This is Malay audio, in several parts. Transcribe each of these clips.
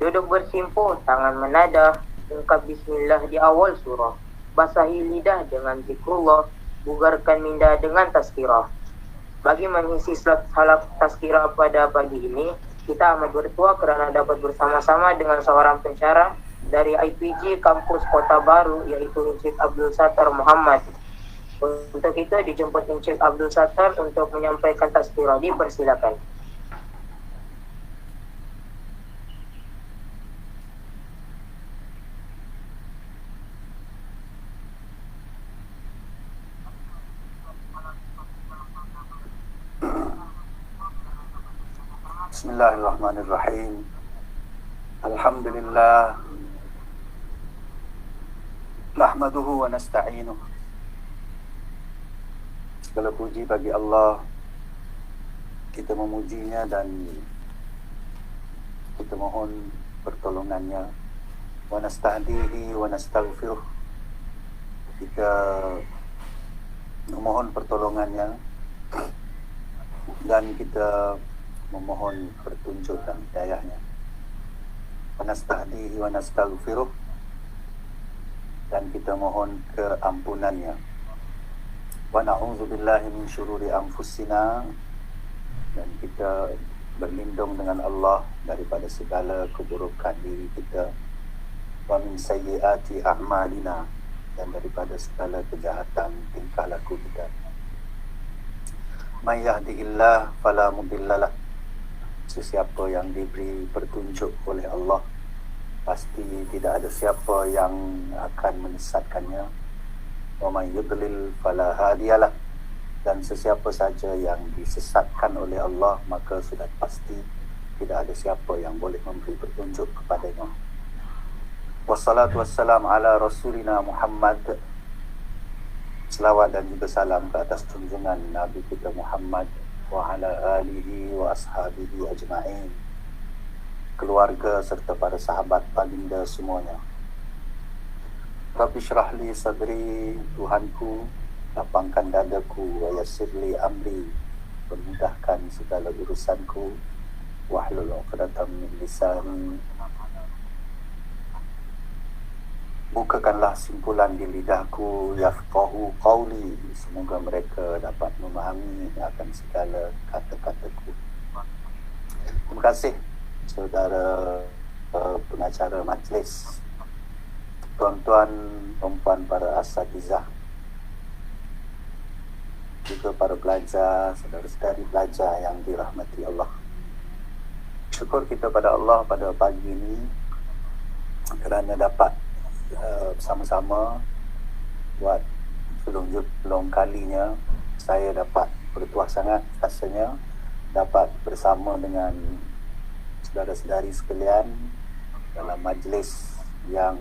Duduk bersimpuh, tangan menadah, ungkap bismillah di awal surah. Basahi lidah dengan zikrullah, bugarkan minda dengan tazkirah. Bagi mengisi salat tazkirah pada pagi ini, kita amat bertuah kerana dapat bersama-sama dengan seorang pensyarah dari IPG Kampus Kota Baru, yaitu Encik Abdul Sattar Muhammad. Untuk itu dijemput Encik Abdul Sattar untuk menyampaikan tazkirah. Dipersilakan. Bismillahirrahmanirrahim. Alhamdulillah. Nahmaduhu wa nasta'inuh. Segala puji bagi Allah. Kita memujinya dan kita mohon pertolongannya. Wa nasta'dihi wa nastaghfiruh. Kita memohon pertolongannya dan kita memohon petunjuk dan hidayahnya. Wa nasta'dihi wa nastaghfiruh, dan kita mohon keampunannya. Wa na'udzubillahi min syururi anfusina, dan kita berlindung dengan Allah daripada segala keburukan diri kita. Wa min sayyiati a'malina, dan daripada segala kejahatan tingkah laku kita. May yahdihillah fala mudhillalah. Sesiapa yang diberi petunjuk oleh Allah, pasti tidak ada siapa yang akan menyesatkannya. Wa may yudlil fala hadiyalah. Dan sesiapa saja yang disesatkan oleh Allah, maka sudah pasti tidak ada siapa yang boleh memberi petunjuk kepadanya. Wassalatu wassalam ala rasulina Muhammad. Selawat dan juga salam ke atas junjungan Nabi kita Muhammad wa ala alihi wa ashabihi ajma'in, keluarga serta para sahabat baginda semuanya. Rabbi syrah li sadri, Tuhanku lapangkan dadaku, wa yassir li amri, permudahkan segala urusanku, wahlul 'uqdatam min lisani, bukakanlah simpulan di lidahku, yafqahu qawli, semoga mereka dapat memahami akan segala kata-kataku. Terima kasih saudara pengacara majlis, tuan-tuan, perempuan, para asatizah, juga para pelajar, saudara-saudari pelajar yang dirahmati Allah. Syukur kita pada Allah pada pagi ini kerana dapat bersama-sama buat belum kalinya saya dapat bertuah sangat rasanya dapat bersama dengan saudara-saudari sekalian dalam majlis yang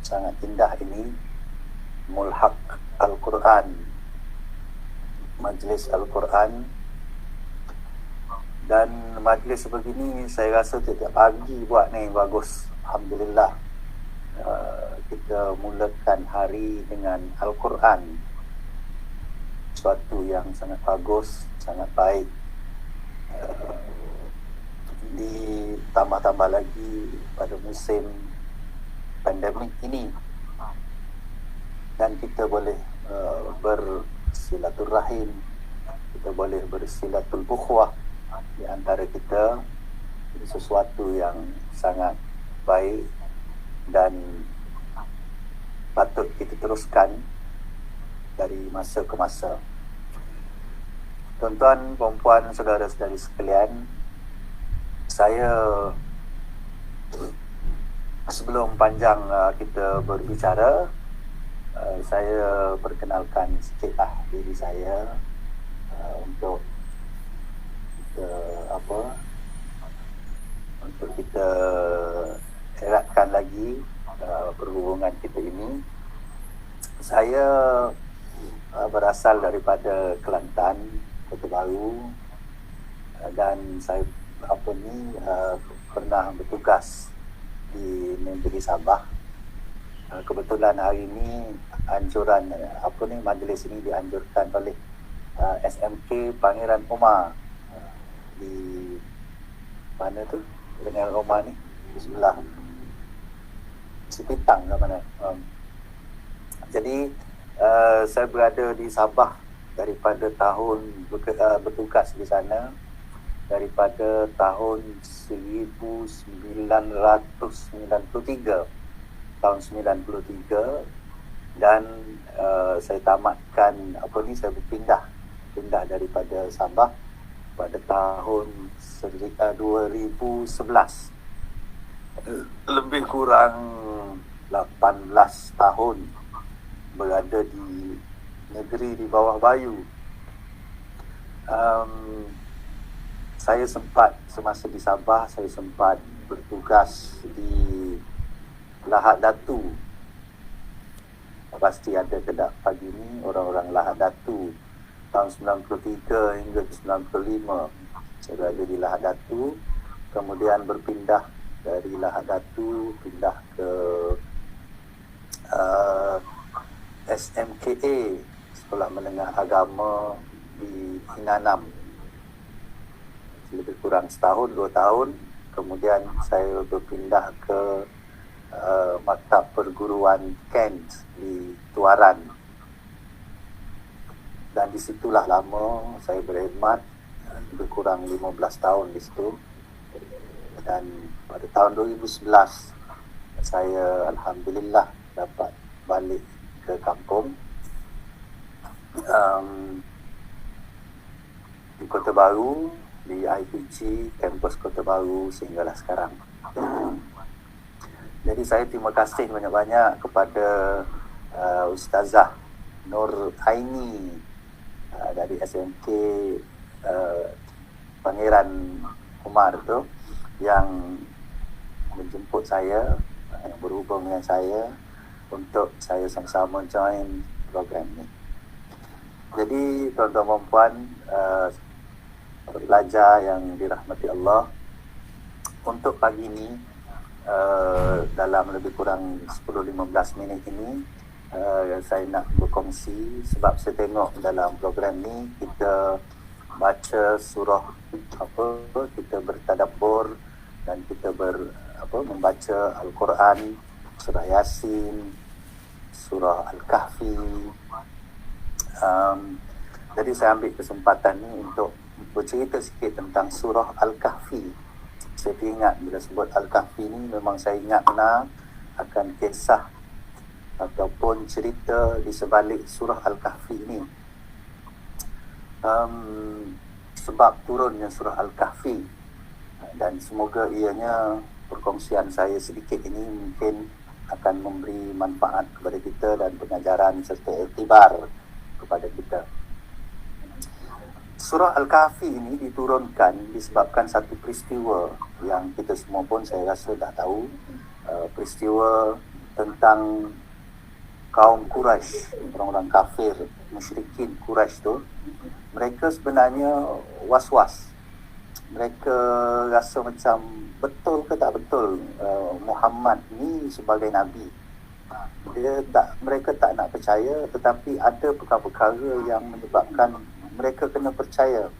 sangat indah ini, Mulhaq Al-Quran, majlis Al-Quran. Dan majlis sebegini saya rasa setiap pagi buat ni bagus. Alhamdulillah. Kita mulakan hari dengan Al-Quran, suatu yang sangat bagus, sangat baik. Ditambah-tambah lagi pada musim pandemik ini, dan kita boleh bersilaturahim, kita boleh bersilatul bukhwah di antara kita. Ini sesuatu yang sangat baik dan patut kita teruskan dari masa ke masa. Tuan-tuan, perempuan, saudara-saudari sekalian, saya sebelum panjang kita berbicara, saya perkenalkan sikitlah diri saya untuk kita eratkan lagi perhubungan kita ini. Saya berasal daripada Kelantan, Kota Baru, dan saya pernah bertugas di negeri Sabah. Kebetulan hari ini majlis ini dianjurkan oleh SMK Pangeran Omar di mana tu? Pangeran Omar ni di sebelah Sipitang ke mana. Jadi saya berada di Sabah daripada tahun bertugas di sana daripada tahun 1993, tahun 93, dan saya tamatkan saya pindah daripada Sabah pada tahun 2011. Lebih kurang 18 tahun berada di negeri di bawah bayu. Saya sempat semasa di Sabah, saya sempat bertugas di Lahad Datu. Pasti ada kedak pagi ni orang-orang Lahad Datu. Tahun 93 hingga 95 saya berada di Lahad Datu, kemudian berpindah dari Lahad Datu pindah ke SMKA, Sekolah Menengah Agama di Hinanam, lebih kurang setahun, 2 tahun. Kemudian saya berpindah ke Maktab Perguruan Kent di Tuaran, dan disitulah lama saya berkhidmat, lebih kurang 15 tahun di situ. Dan pada tahun 2011 saya alhamdulillah dapat balik ke kampung di Kota Baru, di IPG kampus Kota Baru sehinggalah sekarang. Jadi saya terima kasih banyak-banyak kepada Ustazah Nur Aini dari SMK Pangeran Umar tu, yang menjemput saya, yang berhubung dengan saya untuk saya sama-sama join program ni. Jadi tuan-tuan dan puan, pelajar yang dirahmati Allah, untuk pagi ni dalam lebih kurang 10-15 minit ini saya nak berkongsi, sebab saya tengok dalam program ni kita baca surah kita bertadabbur dan kita membaca Al-Quran, surah Yasin, surah Al-Kahfi. Jadi saya ambil kesempatan ni untuk bercerita sikit tentang surah Al-Kahfi. Saya ingat bila sebut Al-Kahfi ni, memang saya ingat benar akan kisah ataupun cerita di sebalik surah Al-Kahfi ni. Sebab turunnya surah Al-Kahfi, dan semoga ianya perkongsian saya sedikit ini mungkin akan memberi manfaat kepada kita dan pengajaran serta iktibar kepada kita. Surah Al-Kahfi ini diturunkan disebabkan satu peristiwa yang kita semua pun saya rasa dah tahu, peristiwa tentang kaum Quraisy, orang-orang kafir, musyrikin Quraisy tu. Mereka sebenarnya was-was. Mereka rasa macam betul ke tak betul Muhammad ni sebagai Nabi. Mereka tak nak percaya, tetapi ada perkara-perkara yang menyebabkan mereka kena percaya.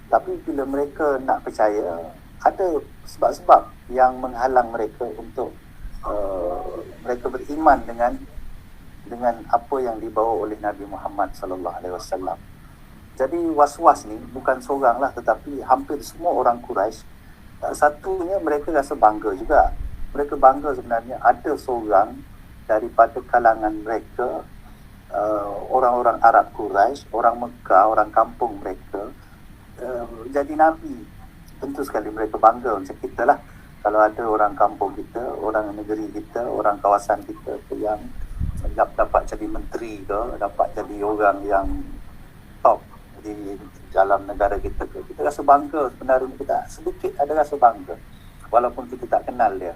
Tapi bila mereka nak percaya, ada sebab-sebab yang menghalang mereka untuk mereka beriman dengan apa yang dibawa oleh Nabi Muhammad sallallahu alaihi wasallam. Jadi was-was ni bukan seorang lah, tetapi hampir semua orang Quraisy. Satunya mereka rasa bangga juga. Mereka bangga sebenarnya ada seorang daripada kalangan mereka, orang-orang Arab Quraisy, orang Mekah, orang kampung mereka, jadi Nabi. Tentu sekali mereka bangga macam kita lah. Kalau ada orang kampung kita, orang negeri kita, orang kawasan kita yang dapat jadi menteri ke, dapat jadi orang yang top di dalam negara kita ke, kita rasa bangga. Sebenarnya kita sedikit ada rasa bangga walaupun kita tak kenal dia.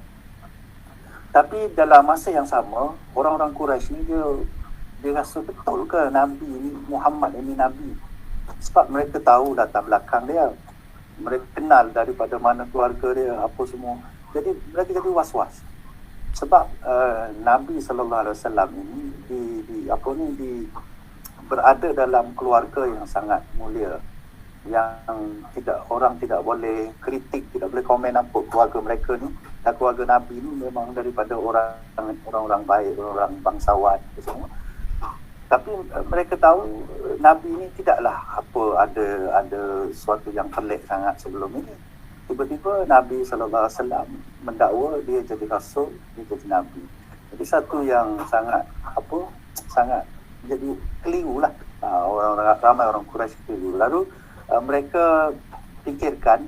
Tapi dalam masa yang sama, orang-orang Quraisy ni dia rasa betul ke Nabi ni, Muhammad ini Nabi? Sebab mereka tahu latar belakang dia, mereka kenal daripada mana keluarga dia, apa semua. Jadi mereka jadi was-was. Sebab Nabi sallallahu alaihi wasallam ini berada dalam keluarga yang sangat mulia, yang orang tidak boleh kritik, tidak boleh komen apa keluarga mereka ni. dan keluarga Nabi ni memang daripada orang-orang baik, orang bangsawan semua. Tapi mereka tahu Nabi ni tidaklah ada sesuatu yang pelik sangat sebelum ini. Tiba-tiba Nabi SAW mendakwa dia jadi rasul, dia jadi Nabi. Jadi satu yang sangat jadi keliru lah. Ramai orang Quraisy keliru. Lalu mereka fikirkan,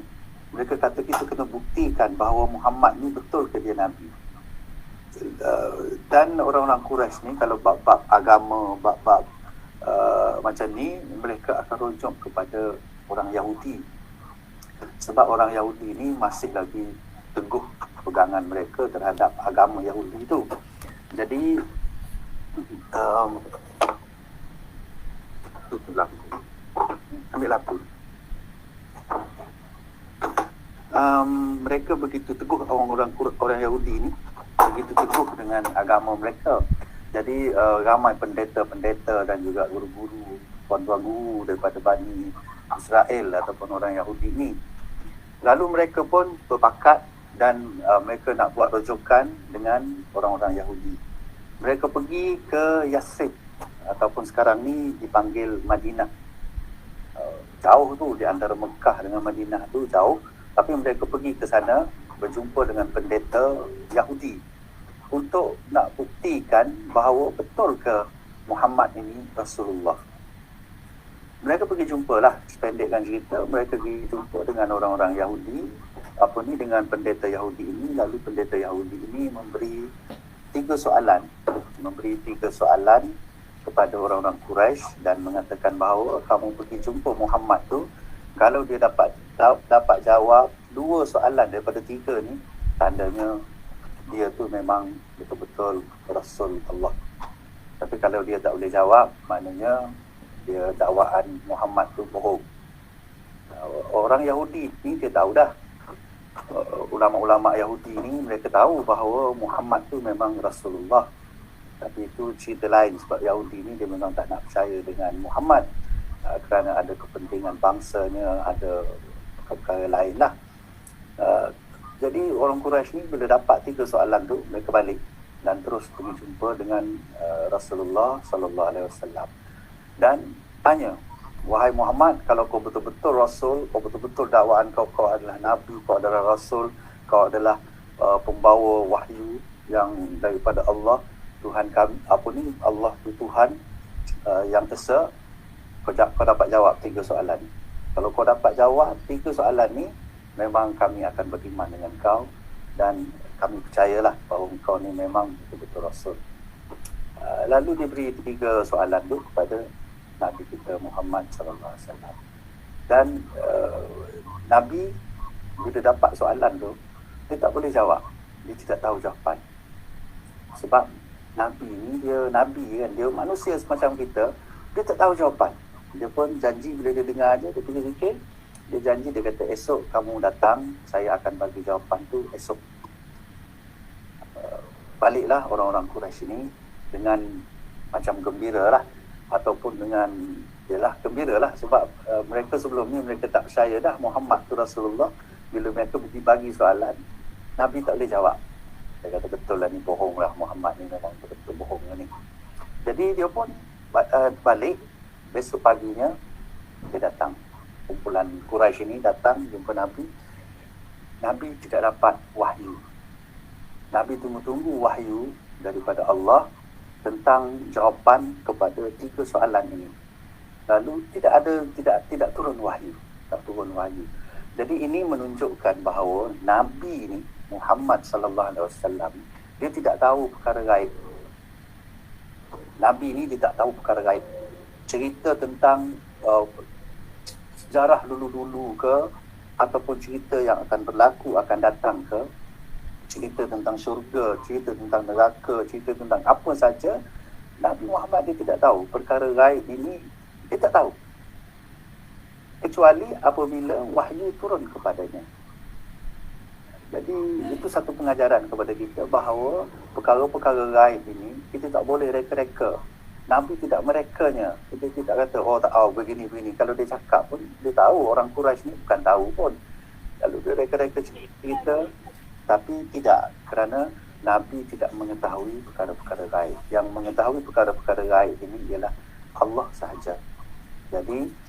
mereka kata kita kena buktikan bahawa Muhammad ni betul ke dia Nabi. Dan orang-orang Quraisy ni kalau bab-bab agama, bab-bab macam ni, mereka akan rujuk kepada orang Yahudi. Sebab orang Yahudi ni masih lagi teguh pegangan mereka terhadap agama Yahudi itu. Jadi ambil lampu. Mereka begitu teguh, orang Yahudi ni begitu teguh dengan agama mereka. Jadi ramai pendeta-pendeta dan juga guru-guru, tuan-tuan guru daripada Bani Israel ataupun orang Yahudi ni. Lalu mereka pun berpakat dan mereka nak buat rujukan dengan orang-orang Yahudi. Mereka pergi ke Yathrib ataupun sekarang ni dipanggil Madinah. Jauh tu, di antara Mekah dengan Madinah tu jauh. Tapi mereka pergi ke sana berjumpa dengan pendeta Yahudi untuk nak buktikan bahawa betul ke Muhammad ini Rasulullah. Mereka pergi jumpalah, sependekkan cerita, mereka pergi jumpa dengan orang-orang Yahudi, dengan pendeta Yahudi ini. Lalu pendeta Yahudi ini memberi tiga soalan kepada orang-orang Quraisy dan mengatakan bahawa kamu pergi jumpa Muhammad tu, kalau dia dapat jawab dua soalan daripada tiga ni, tandanya dia tu memang betul-betul Rasul Allah. Tapi kalau dia tak boleh jawab, maknanya dia dakwaan Muhammad tu bohong. Orang Yahudi ni dia tahu dah. Ulama-ulama Yahudi ni mereka tahu bahawa Muhammad tu memang Rasulullah. Tapi itu cerita lain, sebab Yahudi ni dia memang tak nak percaya dengan Muhammad kerana ada kepentingan bangsanya, ada perkara lain lah. Jadi orang Quraisy ni bila dapat tiga soalan tu, mereka balik dan terus pergi jumpa dengan Rasulullah sallallahu alaihi wasallam dan tanya, wahai Muhammad, kalau kau betul-betul Rasul, kau betul-betul dakwaan kau adalah Nabi, kau adalah Rasul, kau adalah pembawa wahyu yang daripada Allah, Tuhan kami, Allah tu Tuhan yang Esa, kau dapat jawab tiga soalan ni. Kalau kau dapat jawab tiga soalan ni, memang kami akan beriman dengan kau dan kami percayalah bahawa kau ni memang betul-betul Rasul. Lalu dia beri tiga soalan tu kepada Nabi kita Muhammad sallallahu alaihi wasallam. Dan Nabi bila dapat soalan tu, dia tak boleh jawab. Dia tidak tahu jawapan. Sebab Nabi ni dia Nabi kan, dia manusia semacam kita, dia tak tahu jawapan. Dia pun janji bila dia dengar aja, dia fikir, dia janji, dia kata esok kamu datang, saya akan bagi jawapan tu esok. Baliklah orang-orang Quraisy ni dengan macam gembira lah, ataupun dengan gembira lah, sebab mereka sebelum ni mereka tak percaya dah Muhammad tu Rasulullah. Bila mereka bagi soalan, Nabi tak boleh jawab. Dia kata betul lah ni, bohong lah, Muhammad ni memang betul-betul bohong lah ni. Jadi dia pun balik. Besok paginya dia datang, kumpulan Quraisy ini datang jumpa Nabi. Nabi tidak dapat wahyu. Nabi tunggu-tunggu wahyu daripada Allah tentang jawapan kepada tiga soalan ini. Lalu tidak turun wahyu, tak turun wahyu. Jadi ini menunjukkan bahawa Nabi ini Muhammad sallallahu alaihi wasallam, dia tidak tahu perkara gaib. Nabi ini dia tak tahu perkara gaib. Cerita tentang sejarah dulu-dulu ke, ataupun cerita yang akan berlaku, akan datang ke, cerita tentang syurga, cerita tentang neraka, cerita tentang apa saja, Nabi Muhammad dia tidak tahu. Perkara gaib ini dia tak tahu, kecuali apabila wahyu turun kepadanya. Jadi itu satu pengajaran kepada kita bahawa perkara-perkara gaib ini kita tak boleh reka-reka. Nabi tidak merekanya. Dia tidak kata, oh tak tahu begini-begini. Kalau dia cakap pun, dia tahu. Orang Quraisy ni bukan tahu pun. Lalu dia reka-reka cerita Tapi tidak, kerana Nabi tidak mengetahui perkara-perkara gaib. Yang mengetahui perkara-perkara gaib ini ialah Allah sahaja. Jadi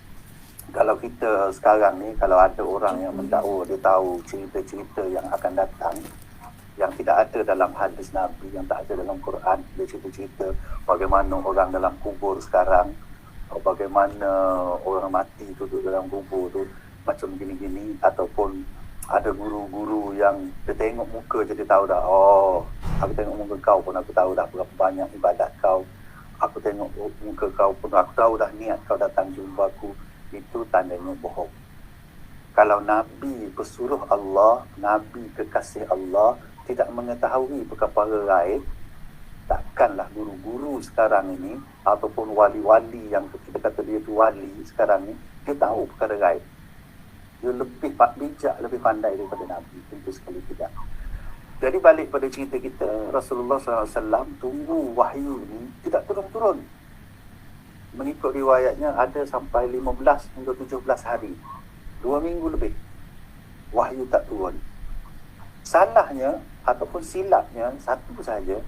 kalau kita sekarang ni, kalau ada orang yang mendakwa dia tahu cerita-cerita yang akan datang, yang tidak ada dalam hadis Nabi, yang tak ada dalam Quran, dia cerita-cerita bagaimana orang dalam kubur sekarang, bagaimana orang mati duduk dalam kubur tu macam gini-gini, ataupun ada guru-guru yang dia tengok muka je dia tahu dah, oh aku tengok muka kau pun aku tahu dah berapa banyak ibadat kau, aku tengok muka kau pun aku tahu dah niat kau datang jumpa aku. Itu tandanya bohong. Kalau Nabi pesuruh Allah, Nabi kekasih Allah tidak mengetahui perkara gaib, takkanlah guru-guru sekarang ini ataupun wali-wali yang kita kata dia tu wali sekarang ni, dia tahu perkara gaib. Dia lebih bijak, lebih pandai daripada Nabi. Tentu sekali tidak. Jadi balik pada cerita kita, Rasulullah SAW tunggu wahyu ni tidak turun-turun. Mengikut riwayatnya ada sampai 15 hingga 17 hari. 2 minggu lebih. Wahyu tak turun. Salahnya ataupun silapnya satu saja.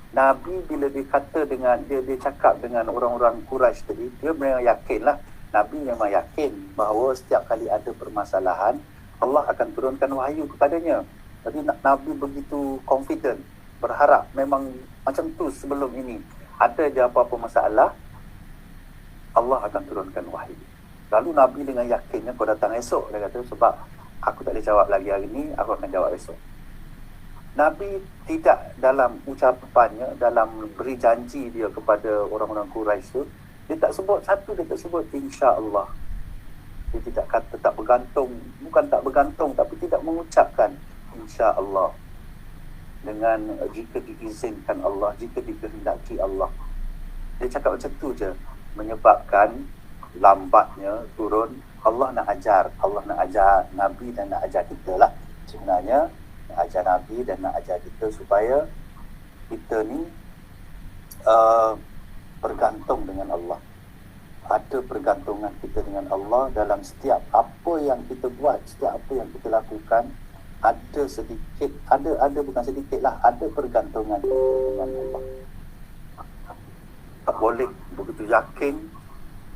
Nabi bila dia kata dengan dia cakap dengan orang-orang Quraisy tadi, dia memang yakinlah, Nabi memang yakin bahawa setiap kali ada permasalahan Allah akan turunkan wahyu kepadanya. Jadi Nabi begitu confident, berharap memang macam tu sebelum ini. Ada je apa-apa masalah, Allah akan turunkan wahyu. Lalu Nabi dengan yakinnya, kau datang esok, dia kata, sebab aku tak boleh jawab lagi hari ni, aku akan jawab esok. Nabi tidak dalam ucapannya, dalam beri janji dia kepada orang-orang Quraisy tu, dia tak sebut satu, dia tak sebut insya-Allah. Dia tidak kata tak bergantung, bukan tak bergantung, tapi tidak mengucapkan insya-Allah. Dengan jika diizinkan Allah, jika dikehendaki Allah. Dia cakap macam tu je, menyebabkan lambatnya turun. Allah nak ajar Nabi dan nak ajar kita lah. Sebenarnya nak ajar Nabi dan nak ajar kita supaya kita ni bergantung dengan Allah. Ada pergantungan kita dengan Allah dalam setiap apa yang kita buat, setiap apa yang kita lakukan. Ada sedikit, ada bukan sedikit lah, ada pergantungan kita dengan Allah. Tak boleh begitu yakin,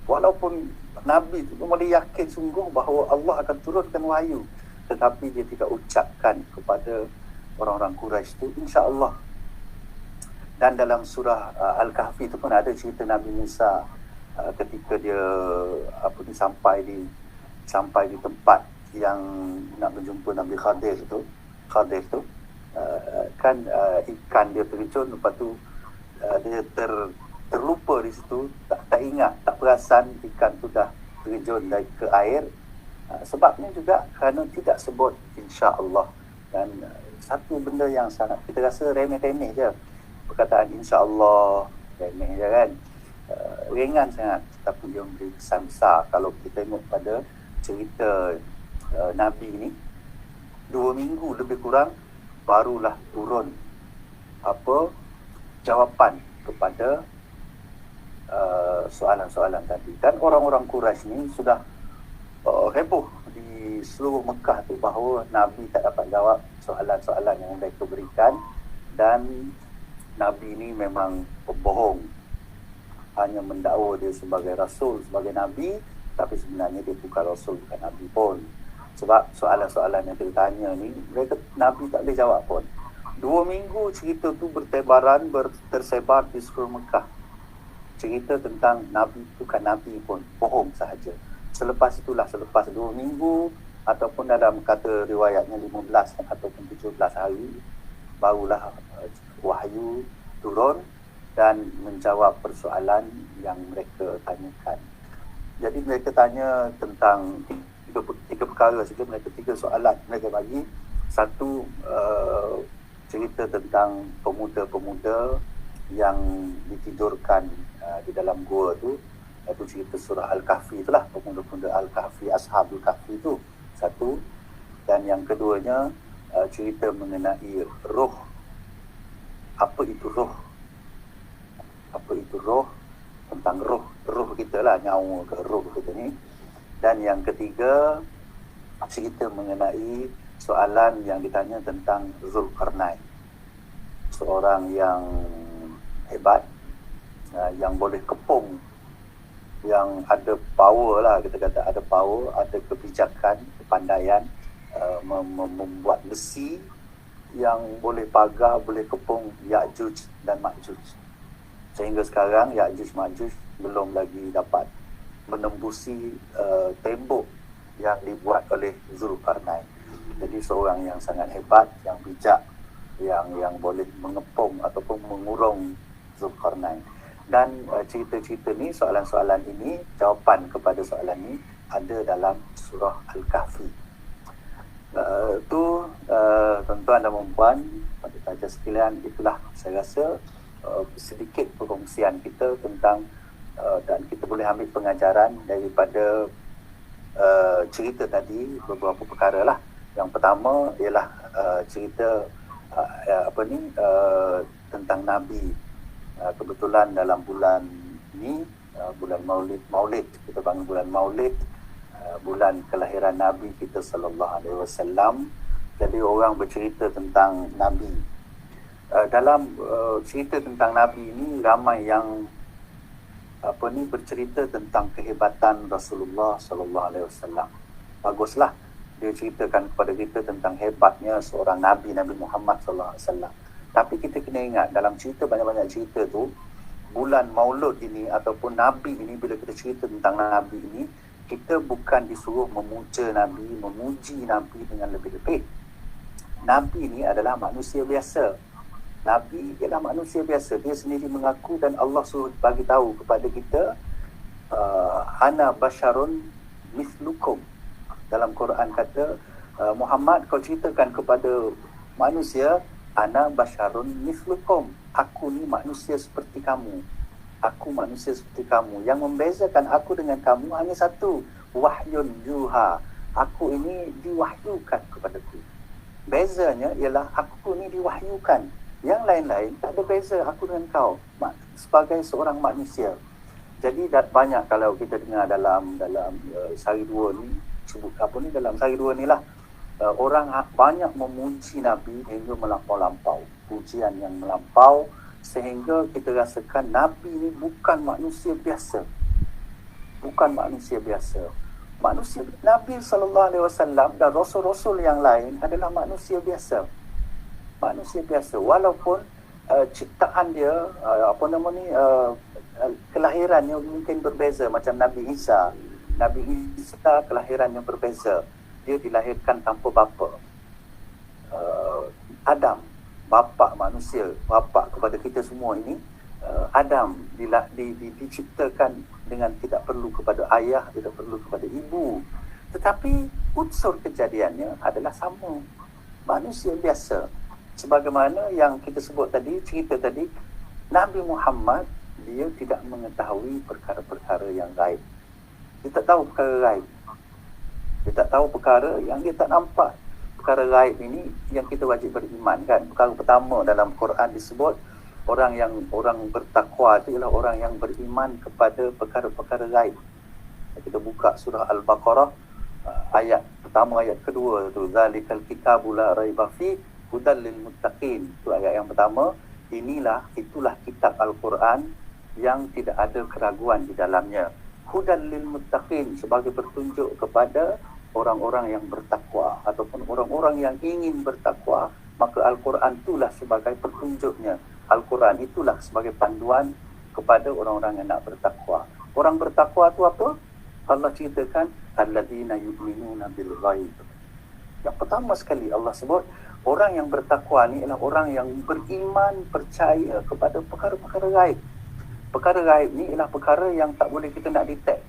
walaupun Nabi itu boleh yakin sungguh bahawa Allah akan turunkan wahyu, tetapi dia tidak ucapkan kepada orang-orang Quraisy itu insya-Allah. Dan dalam surah Al-Kahfi itu pun ada cerita Nabi Musa ketika dia sampai di tempat yang nak berjumpa Nabi Khadir tu, ikan dia terjun, lepas tu dia terlupa di situ, tak ingat, tak perasan ikan tu dah terjun ke air. Sebabnya juga kerana tidak sebut insya-Allah. Dan satu benda yang sangat kita rasa remeh-remeh je, perkataan insya-Allah, remeh je kan, ringan sangat, tapi dia memberi kesan besar. Kalau kita tengok pada cerita Nabi ni, 2 minggu lebih kurang barulah turun jawapan kepada soalan-soalan tadi. Dan orang-orang Quraisy ni sudah heboh di seluruh Mekah tu bahawa Nabi tak dapat jawab soalan-soalan yang mereka berikan, dan Nabi ni memang pembohong, hanya mendakwa dia sebagai Rasul, sebagai Nabi, tapi sebenarnya dia bukan Rasul, bukan Nabi pun. Sebab soalan-soalan yang dia tanya ni, Nabi tak boleh jawab pun. 2 minggu cerita tu tersebar di seluruh Mekah. Cerita tentang Nabi bukan Nabi pun, bohong sahaja. Selepas 2 minggu ataupun dalam kata riwayatnya 15 ataupun 17 hari, barulah wahyu turun dan menjawab persoalan yang mereka tanyakan. Jadi mereka tanya tentang tiga perkara saja, mereka 3 soalan mereka bagi. Satu, cerita tentang pemuda-pemuda yang ditidurkan di dalam gua tu, iaitu cerita surah Al-Kahfi itulah, pemuda-pemuda Al-Kahfi, Ashabul Kahfi tu satu. Dan yang keduanya, cerita mengenai roh. Apa itu roh? Tentang roh kita lah, nyawa ke roh kita ni. Dan yang ketiga, cerita mengenai soalan yang ditanya tentang Zulkarnain, seorang yang hebat, yang boleh kepung, yang ada power lah, kita kata ada power, ada kebijakan, kepandaian, membuat besi yang boleh pagar, boleh kepung Ya'juj dan Ma'juj. Sehingga sekarang Ya'juj Ma'juj belum lagi dapat menembusi tembok yang dibuat oleh Zulkarnain. Jadi seorang yang sangat hebat, yang bijak, yang boleh mengepung ataupun mengurung Zulkarnain. Dan cerita-cerita ni, soalan-soalan ini, jawapan kepada soalan ini ada dalam surah Al-Kahfi. Tuan-tuan dan puan, pada pelajar sekalian, itulah saya rasa sedikit perkongsian kita tentang dan kita boleh ambil pengajaran daripada cerita tadi, beberapa perkara lah. Yang pertama ialah cerita tentang Nabi. Kebetulan dalam bulan ni, bulan Maulid, kita bangun bulan Maulid, bulan kelahiran Nabi kita sallallahu alaihi wasallam. Jadi orang bercerita tentang Nabi. Dalam cerita tentang Nabi ini ramai yang bercerita tentang kehebatan Rasulullah sallallahu alaihi wasallam. Baguslah dia ceritakan kepada kita tentang hebatnya seorang Nabi Muhammad sallallahu alaihi wasallam. Tapi kita kena ingat, dalam cerita, banyak-banyak cerita tu, bulan Maulud ini ataupun Nabi ini, bila kita cerita tentang Nabi ini, kita bukan disuruh memuja Nabi, memuji Nabi dengan lebih-lebih. Nabi ini adalah manusia biasa. Nabi ialah manusia biasa. Dia sendiri mengaku dan Allah suruh bagi tahu kepada kita, ana basyarun mislukum. Dalam Quran kata, Muhammad, kau ceritakan kepada manusia, ana basyarun mislukum. Aku ni manusia seperti kamu. Aku manusia seperti kamu. Yang membezakan aku dengan kamu hanya satu, wahyun yuha. Aku ini diwahyukan kepadaku. Bezanya ialah aku ni diwahyukan. Yang lain-lain tak ada beza aku dengan kau sebagai seorang manusia. Jadi banyak kalau kita dengar dalam sehari dua ni, dalam sehari dua ni lah, orang banyak memuji Nabi hingga melampau-lampau. Pujian yang melampau sehingga kita rasakan Nabi ni bukan manusia biasa. Bukan manusia biasa. Nabi SAW dan Rasul-Rasul yang lain adalah manusia biasa. Manusia biasa. Walaupun ciptaan dia, kelahirannya mungkin berbeza. Macam Nabi Isa. Nabi Isa kelahirannya berbeza. Dia dilahirkan tanpa bapa. Adam, bapa manusia, bapa kepada kita semua ini, Adam diciptakan dengan tidak perlu kepada ayah, tidak perlu kepada ibu. Tetapi unsur kejadiannya adalah sama. Manusia biasa. Sebagaimana yang kita sebut tadi, cerita tadi, Nabi Muhammad, dia tidak mengetahui perkara-perkara yang gaib. Dia tak tahu perkara gaib. Dia tak tahu perkara yang dia tak nampak. Perkara gaib ini yang kita wajib beriman, kan. Perkara pertama dalam Quran disebut orang bertakwa itu ialah orang yang beriman kepada perkara-perkara gaib. Kita buka surah Al-Baqarah, ayat pertama, ayat kedua tu, zalikal kitabu la raiba fi hudal lil muttaqin. Itu ayat yang pertama. Itulah kitab Al-Quran yang tidak ada keraguan di dalamnya. Hudal lil muttaqin, sebagai petunjuk kepada orang-orang yang bertakwa ataupun orang-orang yang ingin bertakwa, maka Al-Quran itulah sebagai petunjuknya. Al-Quran itulah sebagai panduan kepada orang-orang yang nak bertakwa. Orang bertakwa itu apa? Allah ceritakan alladzina yu'minuna bil ghaib. Yang pertama sekali Allah sebut orang yang bertakwa ni adalah orang yang beriman, percaya kepada perkara-perkara gaib. Perkara gaib ni ialah perkara yang tak boleh kita nak detect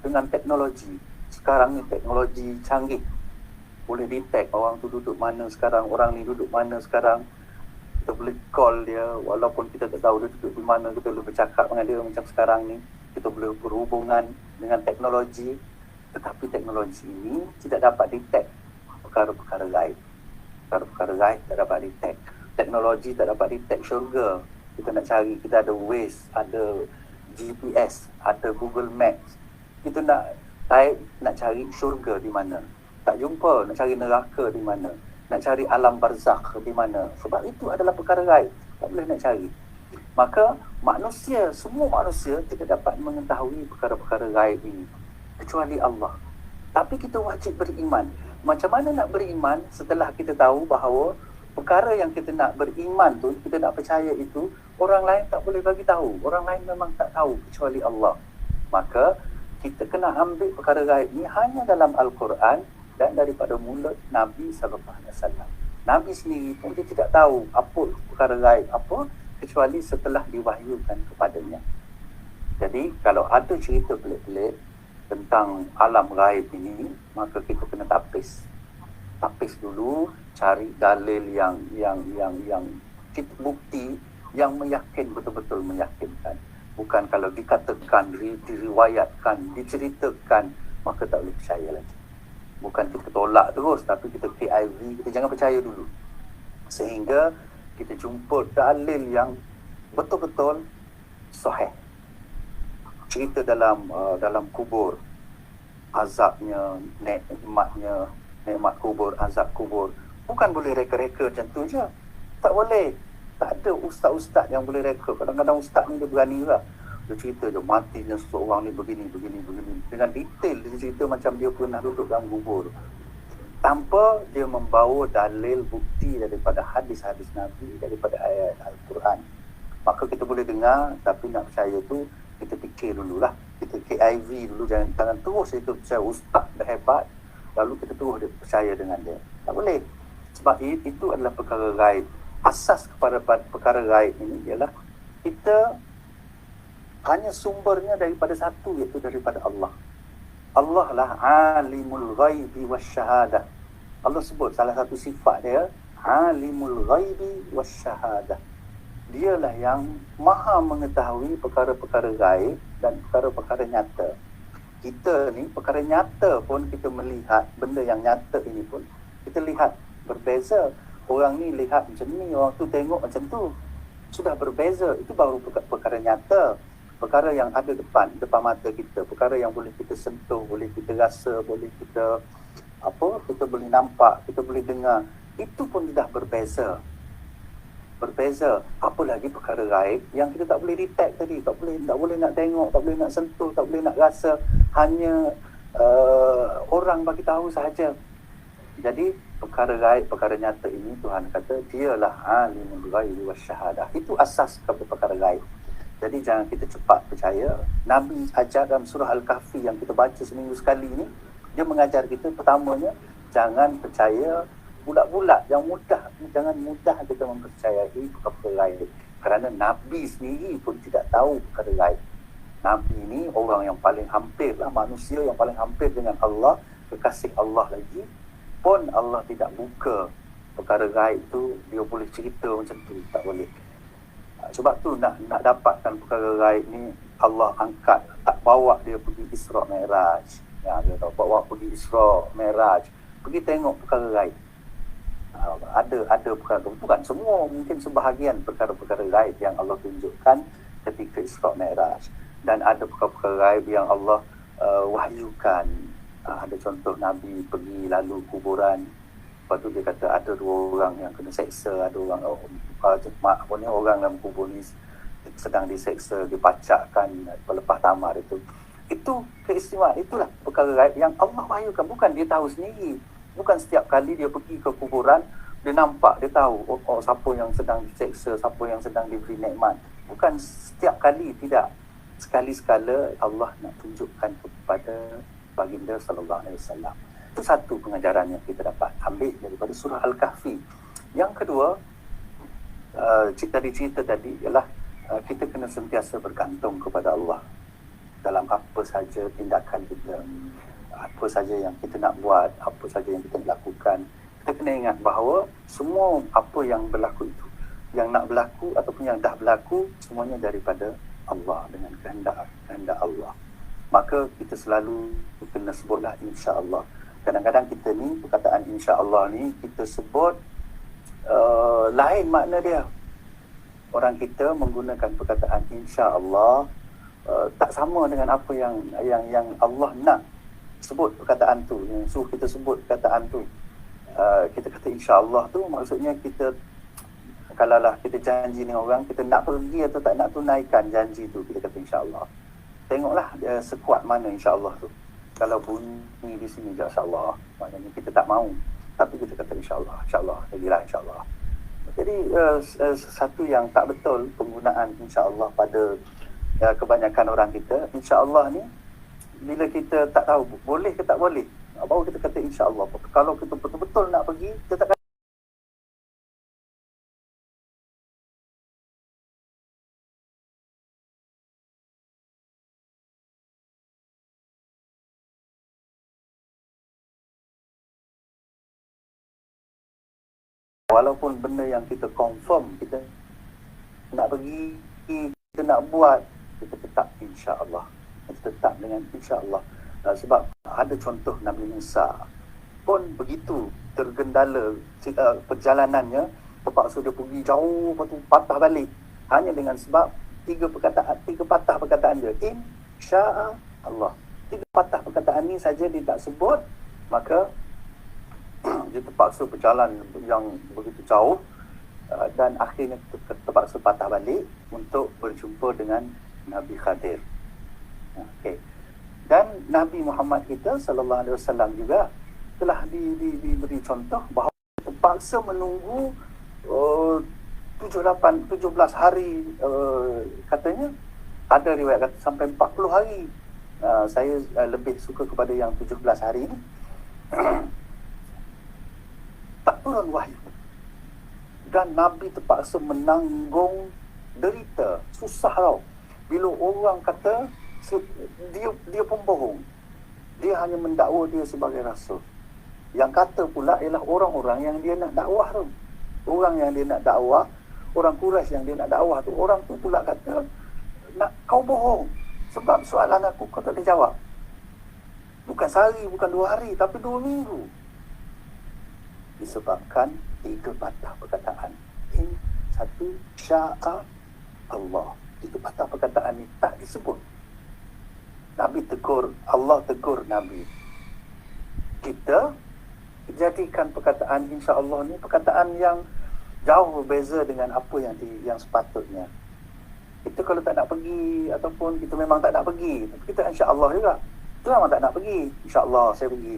dengan teknologi. Sekarang ni teknologi canggih. Boleh detect orang tu duduk mana sekarang, orang ni duduk mana sekarang. Kita boleh call dia walaupun kita tak tahu dia duduk di mana. Kita boleh bercakap dengan dia macam sekarang ni. Kita boleh berhubungan dengan teknologi. Tetapi teknologi ini tidak dapat detect perkara-perkara gaib. Perkara-perkara gaib tak dapat detect. Teknologi tak dapat detect syurga. Kita nak cari, kita ada Waze, ada GPS, ada Google Maps. Kita nak cari syurga di mana. tak jumpa, nak cari neraka di mana, nak cari alam barzakh di mana, sebab itu adalah perkara gaib, tak boleh nak cari. Maka manusia, semua manusia tidak dapat mengetahui perkara-perkara gaib ini kecuali Allah. Tapi kita wajib beriman. Macam mana nak beriman setelah kita tahu bahawa perkara yang kita nak beriman tu, kita nak percaya itu, orang lain tak boleh bagi tahu. Orang lain memang tak tahu kecuali Allah. Maka kita kena ambil perkara gaib ni hanya dalam Al-Quran dan daripada mulut Nabi SAW. Nabi sendiri pun dia tidak tahu apa perkara gaib apa kecuali setelah diwahyukan kepadanya. Jadi kalau ada cerita pelik-pelik tentang alam gaib ini, maka kita kena tapis dulu, cari dalil yang bukti yang meyakin, betul-betul meyakinkan. Bukan kalau dikatakan, diriwayatkan, diceritakan, maka tak boleh percaya lagi. Bukan kita tolak terus, tapi kita KIV, kita jangan percaya dulu sehingga kita jumpa dalil yang betul-betul sahih. Cerita dalam kubur, azabnya, nikmat kubur, azab kubur, bukan boleh reka-reka macam tu je. Tak boleh. Tak ada ustaz-ustaz yang boleh reka. Kadang-kadang ustaz ni dia berani juga. Dia cerita je, matinya seseorang ni begini. Dengan detail dia cerita macam dia pernah duduk dalam kubur. Tanpa dia membawa dalil bukti daripada hadis-hadis Nabi, daripada ayat Al-Quran. Maka kita boleh dengar, tapi nak percaya tu, kita fikir dululah. Kita KIV dulu, jangan terus kita percaya ustaz dah hebat, lalu kita terus dia percaya dengan dia. Tak boleh. Sebab itu adalah perkara gaib. Asas kepada perkara gaib ini ialah kita hanya sumbernya daripada satu, iaitu daripada Allah. Allah lah alimul ghaibi wasyahadah. Allah sebut salah satu sifat dia, alimul ghaibi wasyahadah. Dialah yang maha mengetahui perkara-perkara gaib dan perkara-perkara nyata. Kita ni perkara nyata pun kita melihat, benda yang nyata ini pun kita lihat berbeza. Orang ni lihat macam ni, orang tu tengok macam tu. Sudah berbeza. Itu baru perkara nyata. Perkara yang ada depan mata kita, perkara yang boleh kita sentuh, boleh kita rasa, boleh kita kita boleh nampak, kita boleh dengar, itu pun sudah berbeza. Apa lagi perkara gaib yang kita tak boleh detect tadi, tak boleh nak tengok, tak boleh nak sentuh, tak boleh nak rasa, hanya orang bagi tahu sahaja. Jadi perkara gaib, perkara nyata ini Tuhan kata dialah alimul ghaibi wasyahadah. Itu asas kepada perkara gaib. Jadi jangan kita cepat percaya. Nabi ajar dalam surah Al-Kahfi yang kita baca seminggu sekali ni, dia mengajar kita pertamanya, jangan percaya bulat-bulat, jangan mudah kita mempercayai perkara gaib. Kerana Nabi sendiri pun tidak tahu perkara gaib. Nabi ni orang yang paling hampir lah, manusia yang paling hampir dengan Allah, kekasih Allah lagi, pun Allah tidak buka perkara gaib tu, dia boleh cerita macam tu, tak boleh. Sebab tu nak dapatkan perkara gaib ni, Allah angkat, tak bawa dia pergi Isra' Mi'raj. Ya, dia tahu bawa pergi Isra' Mi'raj, pergi tengok perkara gaib. Ada perkara, bukan semua, mungkin sebahagian perkara-perkara gaib yang Allah tunjukkan ketika Isra' Mi'raj. Dan ada perkara-perkara gaib yang Allah wahyukan. Ada contoh Nabi pergi lalu kuburan, lepas tu dia kata ada 2 orang yang kena seksa, ada orang orang dalam kubur ni sedang diseksa, dipacakkan lepas tamar itu. Itu keistimewaan, itulah perkara gaib yang Allah wahyukan, bukan dia tahu sendiri. Bukan setiap kali dia pergi ke kuburan, dia nampak, dia tahu siapa yang sedang diseksa, siapa yang sedang diberi nikmat. Bukan setiap kali, tidak. Sekali-sekala Allah nak tunjukkan kepada baginda sallallahu alaihi wasallam. Itu satu pengajaran yang kita dapat ambil daripada surah Al-Kahfi. Yang kedua, cerita tadi ialah kita kena sentiasa bergantung kepada Allah dalam apa saja tindakan kita, apa saja yang kita nak buat, apa saja yang kita lakukan. Kita kena ingat bahawa semua apa yang berlaku itu, yang nak berlaku ataupun yang dah berlaku, semuanya daripada Allah, dengan kehendak Allah. Maka kita selalu kena sebutlah insya-Allah. Kadang-kadang kita ni, perkataan insya-Allah ni kita sebut lain makna dia. Orang kita menggunakan perkataan insya-Allah tak sama dengan apa yang Allah nak. sebut perkataan tu, yang suruh kita sebut perkataan tu, kita kata insya-Allah tu maksudnya kita, kalaulah kita janji dengan orang, kita nak pergi atau tak nak tunaikan janji tu, kita kata insya-Allah. Tengoklah sekuat mana insya-Allah tu. Kalau bunyi di sini insya-Allah, maknanya kita tak mau, tapi kita kata insya-Allah, insya-Allah, lagilah insya-Allah. Jadi sesuatu yang tak betul penggunaan insya-Allah pada kebanyakan orang kita. Insya-Allah ni bila kita tak tahu boleh ke tak boleh, baru kita kata insya-Allah. Kalau kita betul-betul nak pergi, kita tak kata. Walaupun benda yang kita confirm kita nak pergi, kita nak buat, kita tetap insya-Allah. Kita tetap dengan insya-Allah. Sebab ada contoh Nabi Musa pun begitu tergendala perjalanannya, terpaksa dia pergi jauh, lepas tu patah balik hanya dengan sebab tiga patah perkataan dia, insya-Allah. Tiga patah perkataan ni saja dia tak sebut, maka dia terpaksa berjalan yang begitu jauh dan akhirnya terpaksa patah balik untuk berjumpa dengan Nabi Khadir. Okay. Dan Nabi Muhammad kita sallallahu alaihi wasallam juga telah diberi contoh bahawa terpaksa menunggu 17 hari, katanya ada riwayat kata sampai 40 hari. Saya lebih suka kepada yang 17 hari ni. Tak turun wahyu, dan Nabi terpaksa menanggung derita, susah tau. Bila orang kata dia pun bohong, dia hanya mendakwa dia sebagai rasul. Yang kata pula ialah orang-orang yang dia nak dakwah tu. Orang yang dia nak dakwah, orang Quraisy yang dia nak dakwah tu, orang tu pula kata nak kau bohong sebab soalan aku kau tak boleh jawab. Bukan sehari, bukan 2 hari, tapi 2 minggu. Disebabkan 3 patah perkataan. Ini satu, sya'a Allah. 3 patah perkataan ni tak disebut. Nabi tegur, Allah tegur Nabi. Kita jadikan perkataan insya-Allah ni perkataan yang jauh berbeza dengan apa yang sepatutnya. Kita kalau tak nak pergi ataupun kita memang tak nak pergi, kita insya-Allah juga. Kita memang tak nak pergi, insya-Allah saya pergi.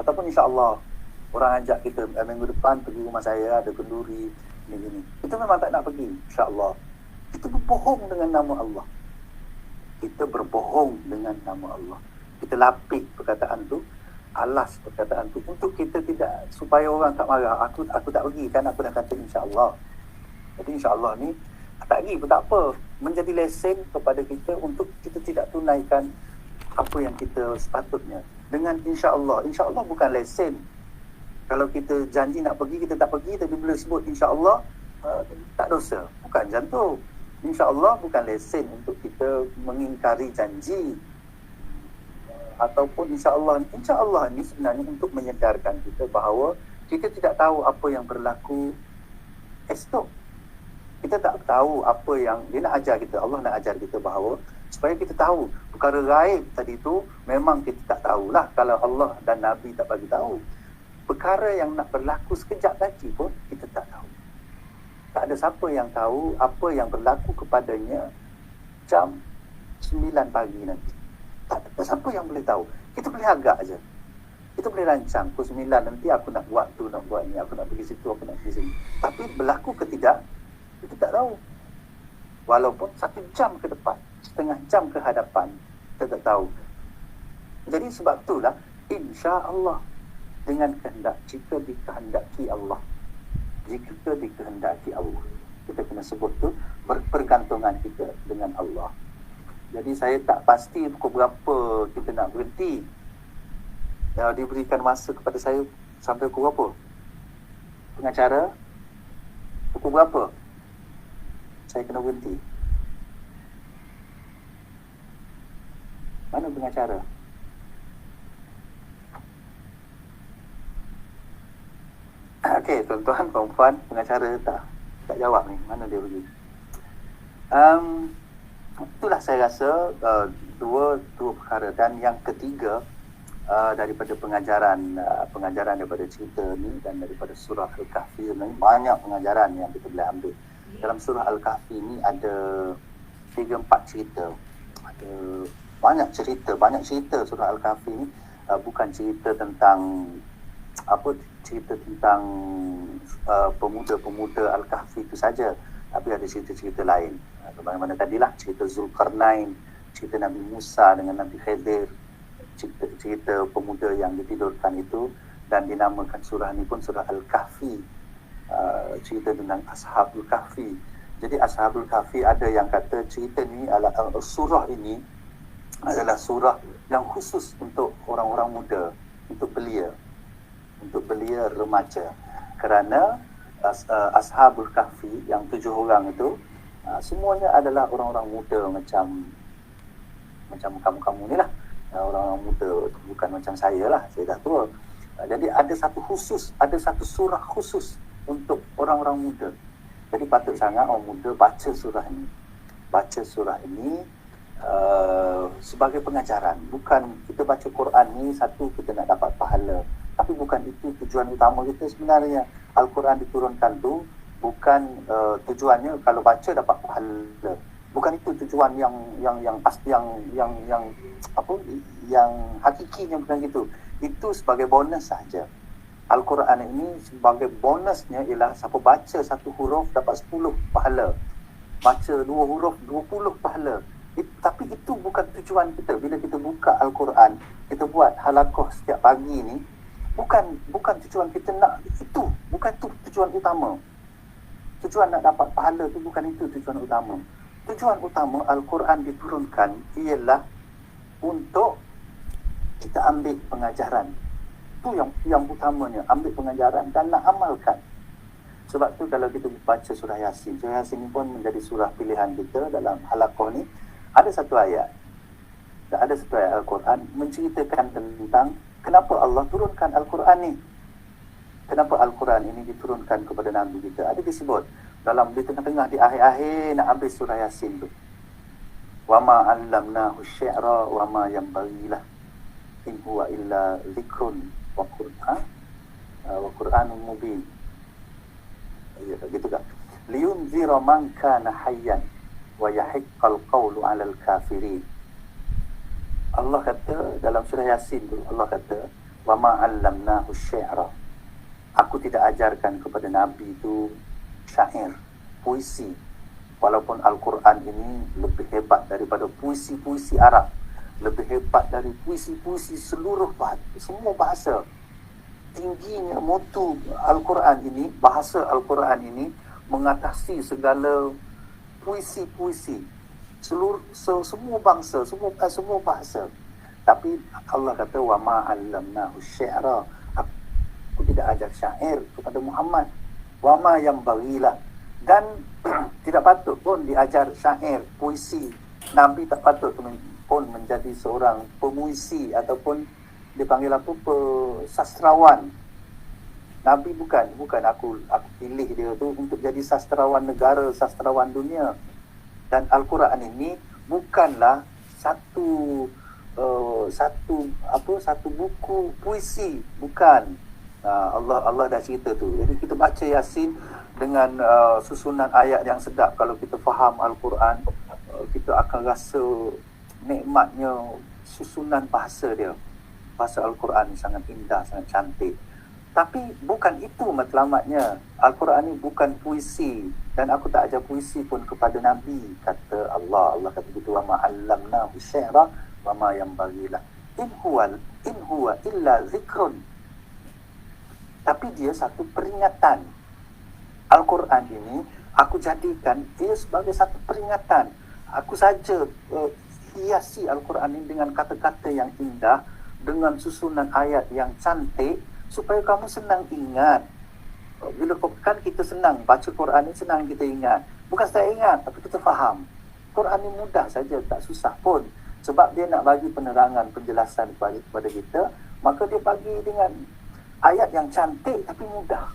Ataupun insya-Allah orang ajak kita minggu depan pergi rumah saya, ada kenduri ni. Kita memang tak nak pergi, insya-Allah. Kita berbohong dengan nama Allah. Kita berbohong dengan nama Allah. Kita lapik perkataan tu, alas perkataan tu untuk kita tidak, supaya orang tak marah. Aku tak pergi kan, aku dah kata insya-Allah. Jadi insya-Allah ni tak pergi pun tak apa, menjadi lesen kepada kita untuk kita tidak tunaikan apa yang kita sepatutnya. Dengan insya-Allah, insya-Allah bukan lesen. Kalau kita janji nak pergi, kita tak pergi, tapi bila sebut insya-Allah, tak dosa. Bukan macam tu. InsyaAllah bukan lesen untuk kita mengingkari janji. Ataupun insyaAllah ni sebenarnya untuk menyedarkan kita bahawa kita tidak tahu apa yang berlaku esok. Kita tak tahu apa yang dia nak ajar kita. Allah nak ajar kita bahawa supaya kita tahu perkara gaib tadi tu memang kita tak tahulah kalau Allah dan Nabi tak bagi tahu. Perkara yang nak berlaku sekejap lagi pun kita tak tahu. Tak ada siapa yang tahu apa yang berlaku kepadanya jam 9 pagi nanti. Tak ada siapa yang boleh tahu. Kita boleh agak aja. Kita boleh rancang, pukul 9 nanti aku nak buat tu, nak buat ni, aku nak pergi situ, aku nak pergi sini. Tapi berlaku ke tidak, kita tak tahu. Walaupun 1 jam ke depan, setengah jam ke hadapan, kita tak tahu. Jadi sebab itulah, insya-Allah, dengan kehendak, jika dikehendaki Allah. Jika dikehendaki Allah, kita kena sebut tu berpergantungan kita dengan Allah. Jadi saya tak pasti pukul berapa kita nak berhenti. Diberikan masa kepada saya sampai pukul berapa? Pengacara, pukul berapa saya kena berhenti? Mana pengacara? Okey, tuan-tuan, puan-puan, pengacara tak jawab ni. Mana dia pergi? Itulah saya rasa dua perkara. Dan yang ketiga, daripada pengajaran daripada cerita ni dan daripada surah Al-Kahfi ni banyak pengajaran yang kita boleh ambil. Dalam surah Al-Kahfi ni ada 3-4 cerita. Ada banyak cerita surah Al-Kahfi ni bukan cerita tentang pemuda-pemuda Al-Kahfi itu saja, tapi ada cerita-cerita lain. Bagaimana tadilah cerita Zulkarnain, cerita Nabi Musa dengan Nabi Khidir, cerita pemuda yang ditidurkan itu, dan dinamakan surah ni pun surah Al-Kahfi, cerita tentang Ashabul Kahfi. Jadi Ashabul Kahfi ada yang kata cerita ni surah ini adalah surah yang khusus untuk orang-orang muda, untuk belia remaja, kerana Ashabul Kahfi yang 7 orang itu semuanya adalah orang-orang muda macam kamu-kamu ni lah. Orang-orang muda, bukan macam saya lah, saya dah tua. Jadi ada satu surah khusus untuk orang-orang muda. Jadi patut sangat orang muda baca surah ini sebagai pengajaran. Bukan kita baca Quran ni satu kita nak dapat pahala, tapi bukan itu tujuan utama kita sebenarnya. Al-Quran diturunkan tu bukan tujuannya kalau baca dapat pahala. Bukan itu tujuan yang pasti, yang hakikinya, bukan gitu. Itu sebagai bonus saja. Al-Quran ini sebagai bonusnya ialah siapa baca 1 huruf dapat 10 pahala. Baca 2 huruf 20 pahala. Tapi itu bukan tujuan kita. Bila kita buka Al-Quran, kita buat halaqah setiap pagi ni, bukan tujuan kita nak itu. Bukan itu tujuan utama. Tujuan nak dapat pahala tu bukan itu tujuan utama. Tujuan utama Al-Quran diturunkan ialah untuk kita ambil pengajaran. Itu yang utamanya, ambil pengajaran dan nak amalkan. Sebab tu kalau kita baca surah Yasin ni pun menjadi surah pilihan kita dalam halaqah ni. Ada satu ayat Al-Quran menceritakan tentang kenapa Allah turunkan Al-Quran ni. Kenapa Al-Quran ini diturunkan kepada Nabi kita. Ada disebut di tengah-tengah, di akhir-akhir nak habis surah Yasin tu. Wa ma 'allamnahu syi'ra wa ma yanbaghi lah in huwa illa dzikrun wa Qur'anun mubin. Ya, gitu kan. Liyunzira man kana hayyan wa yahiqqal qawlu 'alal kafirin. Allah kata dalam surah Yasin tu, Allah kata wa ma 'allamnahu syi'ra. Aku tidak ajarkan kepada Nabi itu syair, puisi. Walaupun Al-Quran ini lebih hebat daripada puisi-puisi Arab, lebih hebat dari puisi-puisi semua bahasa. Tingginya mutu Al-Quran ini, bahasa Al-Quran ini mengatasi segala puisi-puisi semua bangsa, semua bahasa. Tapi Allah kata wa ma 'allamnahu syi'ra. Aku tidak ajar syair kepada Muhammad. Wama yang barilah, dan tidak patut pun diajar syair, puisi. Nabi tak patut pun menjadi seorang pemuisi ataupun dipanggil sastrawan. Nabi bukan aku pilih dia tu untuk jadi sastrawan negara, sastrawan dunia. Dan Al-Quran ini bukanlah satu buku puisi, bukan. Allah dah cerita tu. Jadi kita baca Yasin dengan susunan ayat yang sedap. Kalau kita faham Al-Quran, kita akan rasa nikmatnya susunan bahasa dia. Bahasa Al-Quran sangat indah, sangat cantik. Tapi bukan itu matlamatnya. Al-Quran ni bukan puisi, dan aku tak ajar puisi pun kepada Nabi, kata Allah. Allah kata begitu, wa ma 'allamnahu syi'ra wa ma yanbaghi lah in huwa illa dzikrun. Tapi dia satu peringatan. Al-Quran ini aku jadikan dia sebagai satu peringatan. Aku saja hiasi Al-Quran ini dengan kata-kata yang indah, dengan susunan ayat yang cantik, supaya kamu senang ingat. Bila kan kita senang baca Quran ini, senang kita ingat. Bukan saya ingat, tapi kita faham. Quran ini mudah saja, tak susah pun. Sebab dia nak bagi penerangan, penjelasan kepada kita, maka dia bagi dengan ayat yang cantik tapi mudah.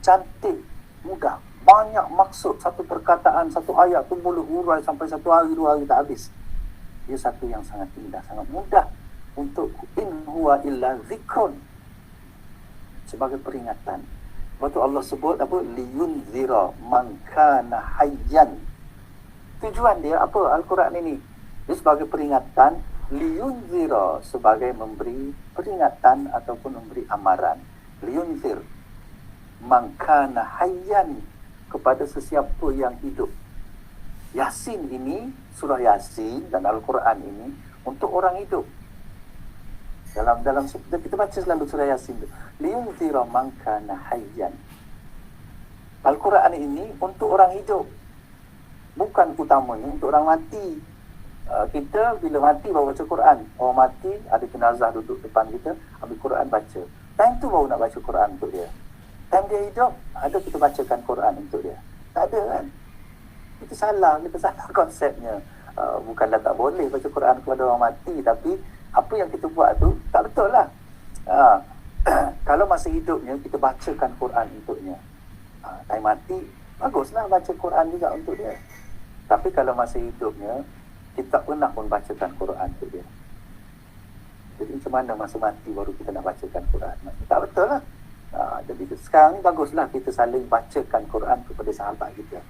Cantik, mudah. Banyak maksud. Satu perkataan, satu ayat tu boleh urai sampai 1 hari, 2 hari tak habis. Dia satu yang sangat indah, sangat mudah untuk in huwa illa zikrun, sebagai peringatan. Lepas tu Allah sebut apa? Liyunzira man kana hayyan. Tujuan dia apa Al-Quran ini? Dia sebagai peringatan, liyunzira sebagai memberi peringatan ataupun memberi amaran. Liyunzir man kana hayyan, kepada sesiapa yang hidup. Yasin ini, surah Yasin dan Al-Quran ini untuk orang hidup. Dalam kita baca selalu surah Yasin tu. Liyunzira man kana hayyan. Al-Quran ini untuk orang hidup. Bukan utamanya untuk orang mati. Kita bila mati baru baca Quran. Orang mati, ada jenazah duduk depan kita, ambil Quran baca. Time tu baru nak baca Quran untuk dia. Time dia hidup, ada kita bacakan Quran untuk dia. Tak ada kan? Itu salah, kita salah konsepnya. Bukanlah tak boleh baca Quran kepada orang mati, tapi apa yang kita buat tu tak betul lah. Kalau masa hidupnya kita bacakan Quran untuknya, time mati baguslah baca Quran juga untuk dia. Tapi kalau masa hidupnya kita tak pernah pun bacakan Quran untuk dia, jadi macam mana masa mati baru kita nak bacakan Quran? Tak betul lah. Jadi sekarang ni baguslah kita saling bacakan Quran kepada sahabat kita.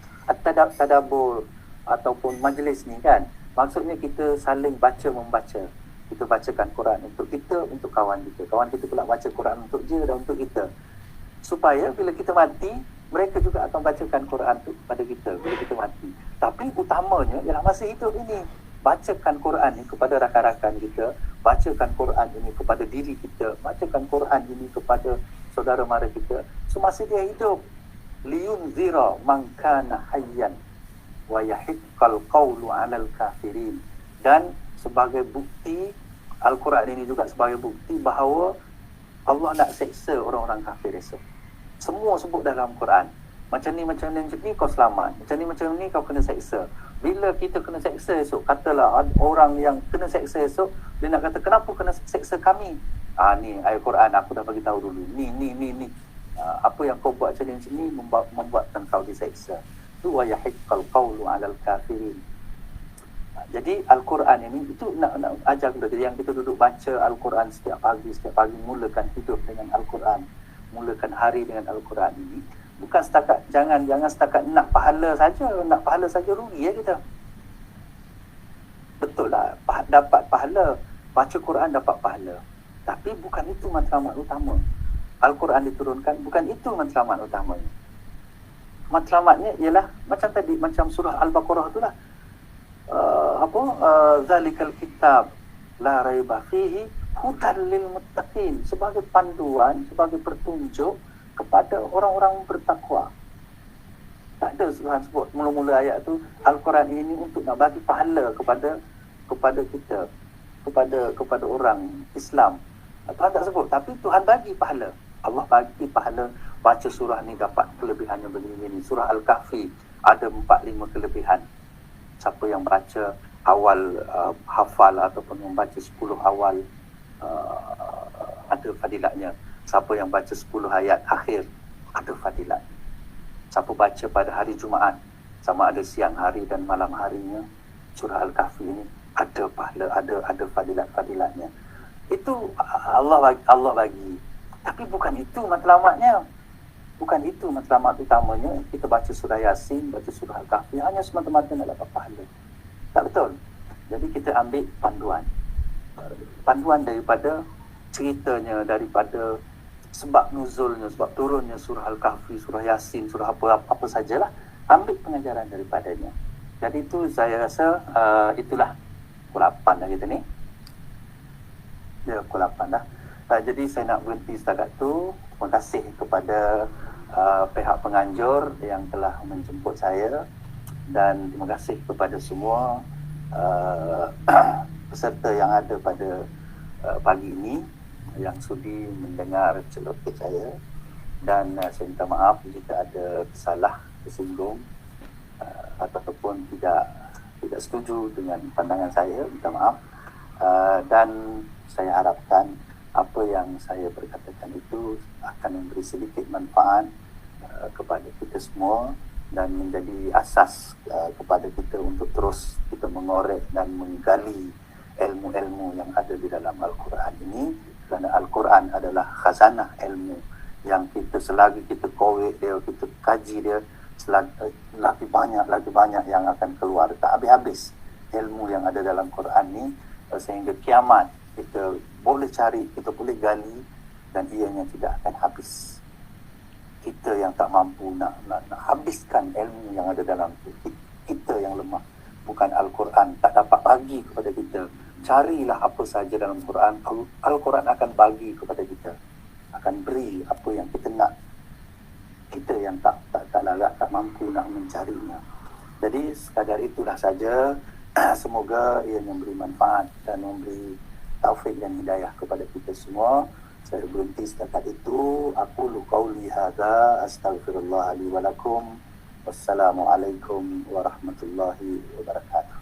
Tadabbur ataupun majlis ni kan, maksudnya kita saling baca-membaca. Kita bacakan Quran untuk kita, untuk kawan kita. Kawan kita pula baca Quran untuk dia dan untuk kita. Supaya bila kita mati, mereka juga akan bacakan Quran tu kepada kita bila kita mati. Tapi utamanya ialah masa hidup ini. Bacakan Quran ini kepada rakan-rakan kita, bacakan Quran ini kepada diri kita, bacakan Quran ini kepada saudara mara kita semasa dia hidup. Liyunzira man kana hayyan wa yahiqqal qawlu 'alal kafirin. Dan sebagai bukti, Al-Quran ini juga sebagai bukti bahawa Allah nak seksa orang-orang kafir esok. Semua sebut dalam Quran. Macam ni kau selamat. Macam ni kau kena seksa. Bila kita kena seksa esok, katalah orang yang kena seksa esok, dia nak kata kenapa kena seksa kami? Ni ayat Quran aku dah bagi tahu dulu. Ni. Apa yang kau buat macam ni membuatkan kau diseksa. Tu wa yahiqqal qawlu 'alal kafirin. Jadi Al-Quran ini itu nak ajar kita. Jadi yang kita duduk baca Al-Quran setiap pagi, mulakan hidup dengan Al-Quran, mulakan hari dengan Al-Quran ini. Bukan setakat, jangan setakat nak pahala saja rugi ya kita. Betul lah, dapat pahala, baca Quran dapat pahala. Tapi bukan itu matlamat utama. Al-Quran diturunkan, bukan itu matlamat utamanya. Matlamatnya ialah macam tadi, macam surah Al-Baqarah itulah. Zalikal kitab la raiba fihi hudan lil muttaqin, sebagai panduan, sebagai petunjuk kepada orang-orang bertakwa. Tak ada Tuhan sebut mula-mula ayat tu Al-Quran ini untuk nak bagi pahala kepada kita, kepada orang Islam. Tuhan tak sebut, tapi Tuhan bagi pahala. Allah bagi pahala. Baca surah ni dapat kelebihannya begini. Surah Al-Kahfi ada 4-5 kelebihan. Siapa yang baca awal hafal ataupun membaca 10 awal ada fadilatnya. Siapa yang baca 10 ayat akhir ada fadilat. Siapa baca pada hari Jumaat, sama ada siang hari dan malam harinya, surah Al-Kahfi ini ada pahala, ada fadilat-fadilatnya. Itu Allah bagi. Tapi bukan itu matlamatnya. Bukan itu matlamat utamanya. Kita baca surah Yasin, baca surah Al-Kahfi hanya semata-mata nak dapat pahala. Tak betul. Jadi kita ambil panduan daripada ceritanya, daripada sebab nuzulnya, sebab turunnya surah Al-Kahfi, surah Yasin, surah apa sajalah, ambil pengajaran daripadanya. Jadi itu saya rasa itulah pukul 8 dah kita ni. Ya, pukul 8 dah. Jadi saya nak berhenti setakat tu. Terima kasih kepada pihak penganjur yang telah menjemput saya, dan terima kasih kepada semua peserta yang ada pada pagi ini yang sudi mendengar celoteh saya. Dan saya minta maaf jika ada salah, tersinggung ataupun tidak setuju dengan pandangan saya, minta maaf. Dan saya harapkan apa yang saya berkatakan itu akan memberi sedikit manfaat kepada kita semua dan menjadi asas kepada kita untuk terus kita mengorek dan menggali ilmu-ilmu yang ada di dalam Al-Quran ini, kerana Al-Quran adalah khazanah ilmu yang kita selagi kita korek dia, kita kaji dia, lagi banyak yang akan keluar. Tak habis-habis ilmu yang ada dalam Quran ni, sehingga kiamat kita boleh cari, kita boleh gali, dan ianya tidak akan habis. Kita yang tak mampu nak habiskan ilmu yang ada dalam itu, kita yang lemah. Bukan Al-Quran tak dapat bagi kepada kita. Carilah apa saja dalam Quran, Al-Quran akan bagi kepada kita, akan beri apa yang kita nak. Kita yang tak larat, tak mampu nak mencarinya. Jadi sekadar itulah saja. Semoga ia memberi manfaat dan memberi taufik dan hidayah kepada kita semua. Saya berhenti setakat itu. Aqulu qauli hadza astaghfirullah li wa lakum. Wassalamualaikum warahmatullahi wabarakatuh.